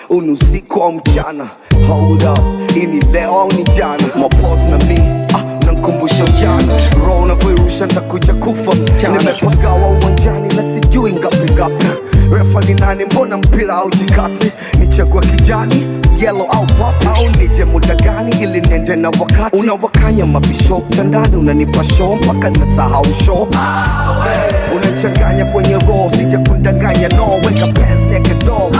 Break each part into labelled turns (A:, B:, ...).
A: unusiku au mchana. Hold up, ini leo au ni jana. Mapoz na mi, nankumbusha ujana. Roho unavyoirusha nitakuja kufa msichana. Nimepagawa uwanjani na sijui ngapi ngapi. Refa ni nani, mbona mpira au jikati? Nichagua kijani, yellow au pop, au nije muda gani ili nende na wakati? Unawakanya mabisho mtandani, unanipa show mpaka nasahau show. Unachanganya kwenye roho, sija kundanganya no. Weka pants naked dog.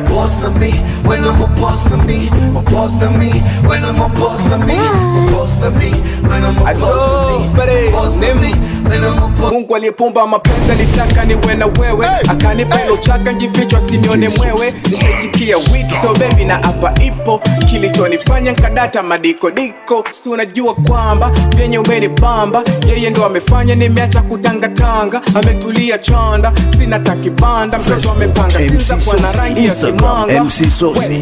A: Boss na me, when I'm a boss na me. My boss na me, when I'm a boss na me. My boss na me, when I'm a boss na me. Boss na me, when I'm a boss.
B: Mungu aliyepumba mapenzi alitaka niwe na wewe, akanipa hilo chaka njifichwa sinione mwewe. Nishaitikia wito baby na hapa ipo, kilichonifanya nkadata madiko diko. Si unajua kwamba vyenye umenibamba, yeye ndo amefanya nimeacha kutangatanga. Ametulia chanda, sina takibanda. Mtoto amepanga sinza kwa na rangi ya kimanga.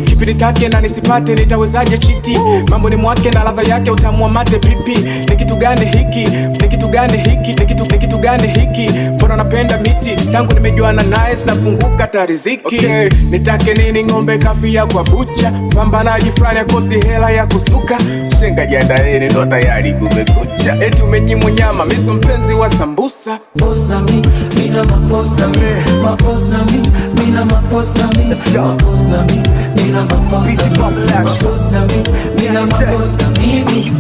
B: Kipindi take na nisipate nitawezaje chiti? Mambo ni mwake na ladha yake utamu wa mate pipi. Ni kitu gani hiki? Ni kitu gani hiki? Ni kitu gani hiki? Mbona napenda miti? Tangu nimejuana naye sinafunguka tariziki. Okay, nitake nini ng'ombe kafia kwa bucha? Pambanaji fulani akosi hela ya kusuka. Shenga jiandaeni ndo tayari kumekucha. Eti umenyimwa nyama, miso mpenzi wa sambusa.
C: Boss na mi, mina maboss na mi. Maboss na mi, mina maboss na mi. Maboss na mi, mina maboss na mi. Maboss na mi, mina maboss na mi.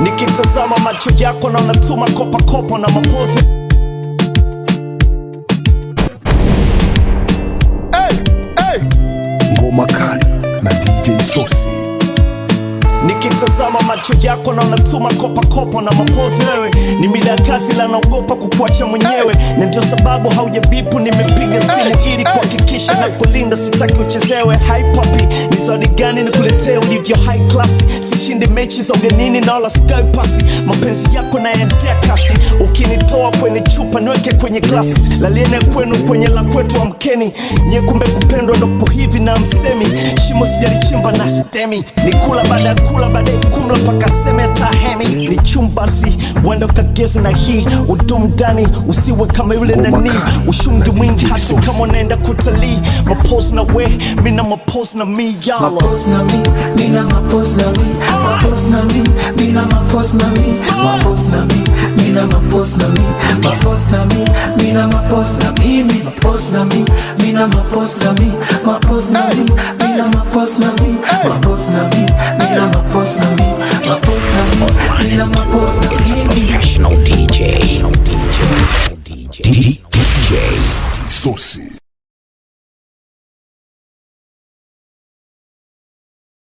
D: Nikitazama macho yako na unatuma kopa kopa na mapozi.
E: Ngoma kali na DJ Saucy.
D: Nikitazama macho yako na unatuma kopa kopa na mapozi. Wewe ni mida kazi la naogopa kukuacha mwenyewe. Na ndio sababu haujabipu nimepiga simu ili kuhakikisha na kulinda, sitaki uchezewe. Hi papi, ni zawadi gani nikuletee ulivyo high class? Sishinde mechi za ugenini na wala sky pasi. Mapenzi yako naendea kasi, ukinitoa kwenye chupa niweke kwenye glasi. Laliene kwenu kwenye la kwetu amkeni. Nye kumbe kupendwa ndopo hivi na msemi. Shimo sijalichimba na sitemi. Nikula baada kula baada kumla paka seme tahemi. Ni chumbasi wendo kagezi na hii udumdani. Usiwe kama yule nani ushungi mwingi hatu kama unaenda kutalii. Mapoz na we, mina mapoz na mi yalo.
C: Mapoz na mi, mina mapoz na mi. Mapoz na mi, mina mapoz na mi. Mapoz na mi, mina mapoz na mi. Mapoz na mi, mina mapoz na mi. Mapoz na mi, mina mapoz na mi. Mapoz na mi, mina mapoz na mi. Mapoz na mi, mina mapoz na mi. Mapoz na mi, mina mapoz na mi.
E: Professional DJ Saucy.